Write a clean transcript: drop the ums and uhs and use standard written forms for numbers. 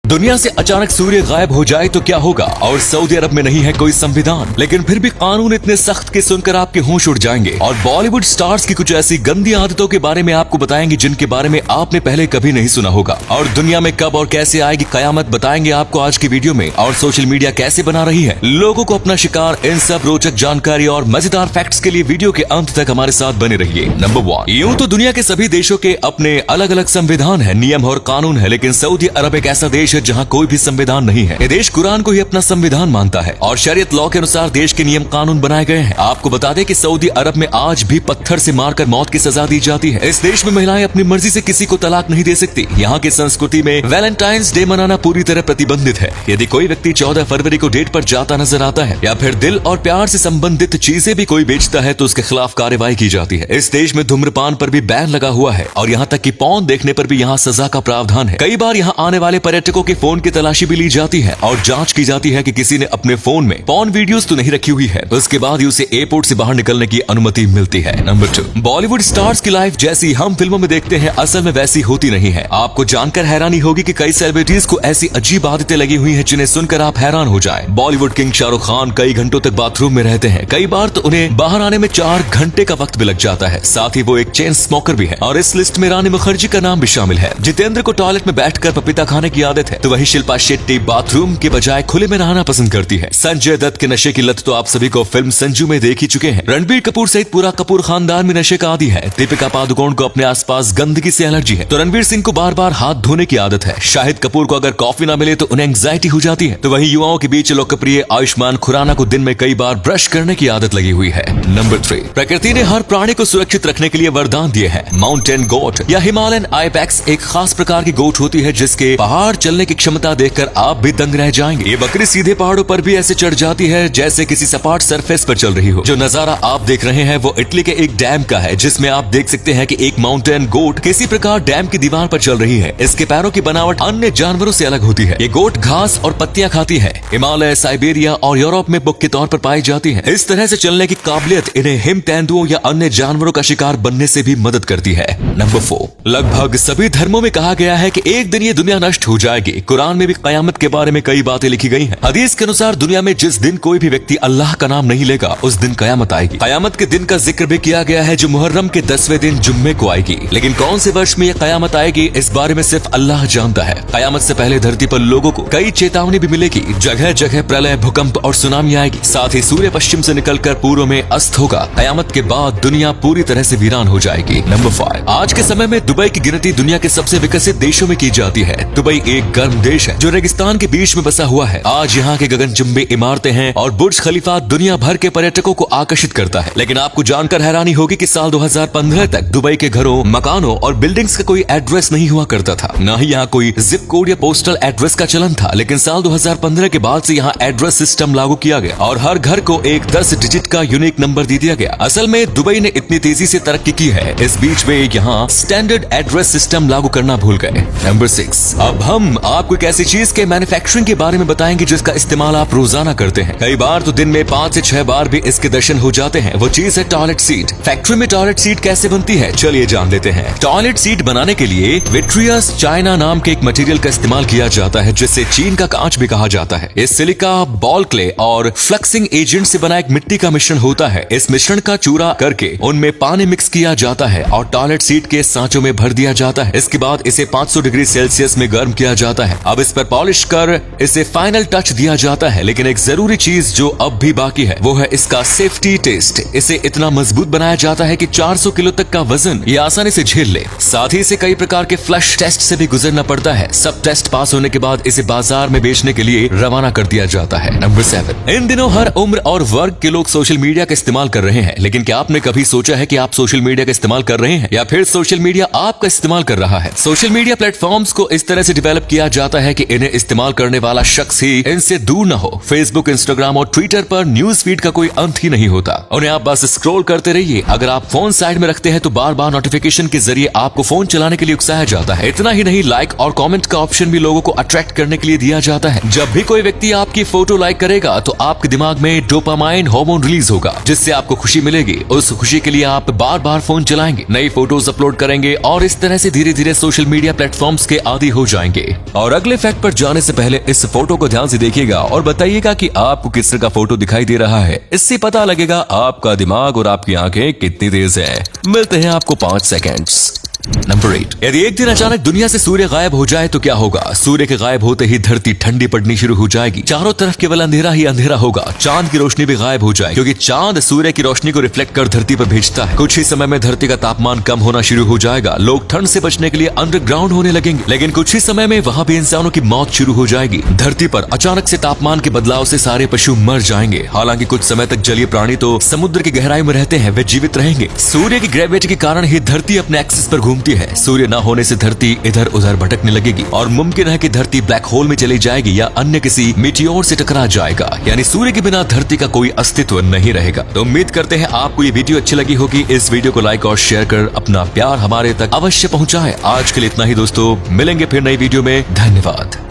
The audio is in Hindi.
दुनिया से अचानक सूर्य गायब हो जाए तो क्या होगा। और सऊदी अरब में नहीं है कोई संविधान, लेकिन फिर भी कानून इतने सख्त के सुनकर आपके होश उड़ जाएंगे। और बॉलीवुड स्टार्स की कुछ ऐसी गंदी आदतों के बारे में आपको बताएंगे जिनके बारे में आपने पहले कभी नहीं सुना होगा। और दुनिया में कब और कैसे आएगी कयामत बताएंगे आपको आज की वीडियो में। और सोशल मीडिया कैसे बना रही है लोगों को अपना शिकार। इन सब रोचक जानकारी और मजेदार फैक्ट्स के लिए वीडियो के अंत तक हमारे साथ बने रहिए। नंबर 1, यूं तो दुनिया के सभी देशों के अपने अलग अलग संविधान है, नियम और कानून है, लेकिन सऊदी अरब एक ऐसा देश है जहाँ कोई भी संविधान नहीं है। ये देश कुरान को ही अपना संविधान मानता है और शरीयत लॉ के अनुसार देश के नियम कानून बनाए गए हैं। आपको बता दें कि सऊदी अरब में आज भी पत्थर से मारकर मौत की सजा दी जाती है। इस देश में महिलाएं अपनी मर्जी से किसी को तलाक नहीं दे सकती। यहाँ की संस्कृति में वैलेंटाइंस डे मनाना पूरी तरह प्रतिबंधित है। यदि कोई व्यक्ति 14 फरवरी को डेट पर जाता नजर आता है या फिर दिल और प्यार से संबंधित चीजें भी कोई बेचता है तो उसके खिलाफ कार्रवाई की जाती है। इस देश में धूम्रपान पर भी बैन लगा हुआ है और यहाँ तक कि पॉर्न देखने पर भी यहाँ सजा का प्रावधान है। कई बार यहाँ आने वाले पर्यटकों के फोन की तलाशी भी ली जाती है और जांच की जाती है कि किसी ने अपने फोन में पॉर्न वीडियोस तो नहीं रखी हुई है। उसके बाद ही उसे एयरपोर्ट से बाहर निकलने की अनुमति मिलती है। नंबर 2, बॉलीवुड स्टार्स की लाइफ जैसी हम फिल्मों में देखते हैं असल में वैसी होती नहीं है। आपको जानकर हैरानी होगी कि कई सेलिब्रिटीज को ऐसी अजीब आदतें लगी हुई हैं जिन्हें सुनकर आप हैरान हो जाएं। बॉलीवुड किंग शाहरुख खान कई घंटों तक बाथरूम में रहते हैं। कई बार तो उन्हें बाहर आने में 4 घंटे का वक्त भी लग जाता है। साथ ही वो एक चेन स्मोकर भी है और इस लिस्ट में रानी मुखर्जी का नाम भी शामिल है। जितेंद्र को टॉयलेट में बैठकर पपीता खाने की आदत है, तो वही शिल्पा शेट्टी बाथरूम के बजाय खुले में नहाना पसंद करती है। संजय दत्त के नशे की लत तो आप सभी को फिल्म संजू में देख ही चुके हैं। रणबीर कपूर सहित पूरा कपूर खानदान में नशे का आदी है। दीपिका पादुकोण को अपने आसपास गंदगी से एलर्जी है, तो रणवीर सिंह को बार बार हाथ धोने की आदत है। शाहिद कपूर को अगर कॉफी ना मिले तो उन्हें एंग्जाइटी हो जाती है। तो वही युवाओं के बीच लोकप्रिय आयुष्मान खुराना को दिन में कई बार ब्रश करने की आदत लगी हुई है। नंबर 3, प्रकृति ने हर प्राणी को सुरक्षित रखने के लिए वरदान दिए हैं। माउंटेन गोट या हिमालयन आइबेक्स एक खास प्रकार की गोट होती है जिसके पहाड़ चलने की क्षमता देखकर आप भी दंग रह जाएंगे। ये बकरी सीधे पहाड़ों पर भी ऐसे चढ़ जाती है जैसे किसी सपाट सरफेस पर चल रही हो। जो नजारा आप देख रहे हैं वो इटली के एक डैम का है, जिसमें आप देख सकते हैं कि एक माउंटेन गोट किसी प्रकार डैम की दीवार पर चल रही है। इसके पैरों की बनावट अन्य जानवरों से अलग होती है। ये गोट घास और पत्तियां खाती है। हिमालय, साइबेरिया और यूरोप में बुक के तौर पर पाई जाती है। इस तरह से चलने की काबिलियत इन्हें हिम तेंदुओं या अन्य जानवरों का शिकार बनने से भी मदद करती है। नंबर 4, लगभग सभी धर्मों में कहा गया है कि एक दिन ये दुनिया नष्ट हो जाएगी। कुरान में भी कयामत के बारे में कई बातें लिखी गई हैं। हदीस के अनुसार दुनिया में जिस दिन कोई भी व्यक्ति अल्लाह का नाम नहीं लेगा उस दिन कयामत आएगी। कयामत के दिन का जिक्र भी किया गया है जो मुहर्रम के 10वें दिन जुम्मे को आएगी। लेकिन कौन से वर्ष में यह कयामत आएगी इस बारे में सिर्फ अल्लाह जानता है। कयामत से पहले धरती पर लोगों को कई चेतावनी भी मिलेगी। जगह जगह प्रलय, भूकंप और सुनामी आएगी। साथ ही सूर्य पश्चिम से निकलकर पूर्व में अस्त होगा। कयामत के बाद दुनिया पूरी तरह से वीरान हो जाएगी। नंबर 5, आज के समय में दुबई की गिनती दुनिया के सबसे विकसित देशों में की जाती है। दुबई एक गर्म देश है जो रेगिस्तान के बीच में बसा हुआ है। आज यहाँ के गगनचुंबी इमारतें हैं और बुर्ज खलीफा दुनिया भर के पर्यटकों को आकर्षित करता है। लेकिन आपको जानकर हैरानी होगी कि साल 2015 तक दुबई के घरों, मकानों और बिल्डिंग्स का कोई एड्रेस नहीं हुआ करता था। न ही यहाँ कोई जिप कोड या पोस्टल एड्रेस का चलन था। लेकिन साल 2015 के बाद से यहाँ एड्रेस सिस्टम लागू किया गया और हर घर को एक 10 डिजिट का यूनिक नंबर दे दिया गया। असल में दुबई ने इतनी तेजी से तरक्की की है, इस बीच में यहाँ स्टैंडर्ड एड्रेस सिस्टम लागू करना भूल गए। नंबर 6, अब हम आपको एक ऐसी चीज के मैन्युफैक्चरिंग के बारे में बताएंगे जिसका इस्तेमाल आप रोजाना करते हैं। कई बार तो दिन में 5 से 6 बार भी इसके दर्शन हो जाते हैं। वो चीज है टॉयलेट सीट। फैक्ट्री में टॉयलेट सीट कैसे बनती है चलिए जान लेते हैं। टॉयलेट सीट बनाने के लिए विट्रियस चाइना नाम के एक मटेरियल का इस्तेमाल किया जाता है जिसे चीन का कांच भी कहा जाता है। इस सिलिका, बॉल क्ले और फ्लक्सिंग एजेंट से बना एक मिट्टी का मिश्रण होता है। इस मिश्रण का चूरा करके उनमें पानी मिक्स किया जाता है और टॉयलेट सीट के सांचों में भर दिया जाता है। इसके बाद इसे 500 डिग्री सेल्सियस में गर्म किया जाता है। अब इस पर पॉलिश कर इसे फाइनल टच दिया जाता है। लेकिन एक जरूरी चीज जो अब भी बाकी है वो है इसका सेफ्टी टेस्ट। इसे इतना मजबूत बनाया जाता है कि 400 किलो तक का वजन ये आसानी से झेल ले। साथ ही इसे कई प्रकार के फ्लश टेस्ट से भी गुजरना पड़ता है। सब टेस्ट पास होने के बाद इसे बाजार में बेचने के लिए रवाना कर दिया जाता है। नंबर 7, इन दिनों हर उम्र और वर्ग के लोग सोशल मीडिया का इस्तेमाल कर रहे हैं। लेकिन क्या आपने कभी सोचा है कि आप सोशल मीडिया का इस्तेमाल कर रहे हैं या फिर सोशल मीडिया आपका इस्तेमाल कर रहा है? सोशल मीडिया प्लेटफॉर्म्स को इस तरह से डेवलप किया जाता है कि इन्हें इस्तेमाल करने वाला शख्स ही इनसे दूर न हो। फेसबुक, इंस्टाग्राम और ट्विटर पर न्यूज फीड का कोई अंत ही नहीं होता। उन्हें आप बस स्क्रॉल करते रहिए। अगर आप फोन साइड में रखते हैं तो बार बार नोटिफिकेशन के जरिए आपको फोन चलाने के लिए उकसाया जाता है। इतना ही नहीं, लाइक और कमेंट का ऑप्शन भी लोगों को अट्रैक्ट करने के लिए दिया जाता है। जब भी कोई व्यक्ति आपकी फोटो लाइक करेगा तो आपके दिमाग में डोपामाइन हार्मोन रिलीज होगा जिससे आपको खुशी मिलेगी। उस खुशी के लिए आप बार बार फोन चलाएंगे, नई फोटोज अपलोड करेंगे और इस तरह से धीरे धीरे सोशल मीडिया प्लेटफॉर्म्स के आदी हो जाएंगे। और अगले फैक्ट पर जाने से पहले इस फोटो को ध्यान से देखिएगा और बताइएगा कि आपको किस तरह का फोटो दिखाई दे रहा है। इससे पता लगेगा आपका दिमाग और आपकी आंखें कितनी तेज है। मिलते हैं आपको 5 सेकेंड्स। नंबर 8, यदि एक दिन अचानक दुनिया से सूर्य गायब हो जाए तो क्या होगा? सूर्य के गायब होते ही धरती ठंडी पड़नी शुरू हो जाएगी। चारों तरफ केवल अंधेरा ही अंधेरा होगा। चांद की रोशनी भी गायब हो जाएगी क्योंकि चांद सूर्य की रोशनी को रिफ्लेक्ट कर धरती पर भेजता है। कुछ ही समय में धरती का तापमान कम होना शुरू हो जाएगा। लोग ठंड से बचने के लिए अंडरग्राउंड होने लगेंगे, लेकिन कुछ ही समय में वहाँ भी इंसानों की मौत शुरू हो जाएगी। धरती पर अचानक से तापमान के बदलाव से सारे पशु मर जाएंगे। हालांकि कुछ समय तक जलीय प्राणी तो समुद्र की गहराई में रहते हैं, वे जीवित रहेंगे। सूर्य की ग्रेविटी के कारण ही धरती अपने एक्सिस पर घूमती है। सूर्य न होने से धरती इधर उधर भटकने लगेगी और मुमकिन है कि धरती ब्लैक होल में चली जाएगी या अन्य किसी मीटियोर से टकरा जाएगा। यानी सूर्य के बिना धरती का कोई अस्तित्व नहीं रहेगा। तो उम्मीद करते हैं आपको ये वीडियो अच्छी लगी होगी। इस वीडियो को लाइक और शेयर कर अपना प्यार हमारे तक अवश्य पहुंचाएं। आज के लिए इतना ही दोस्तों, मिलेंगे फिर नई वीडियो में। धन्यवाद।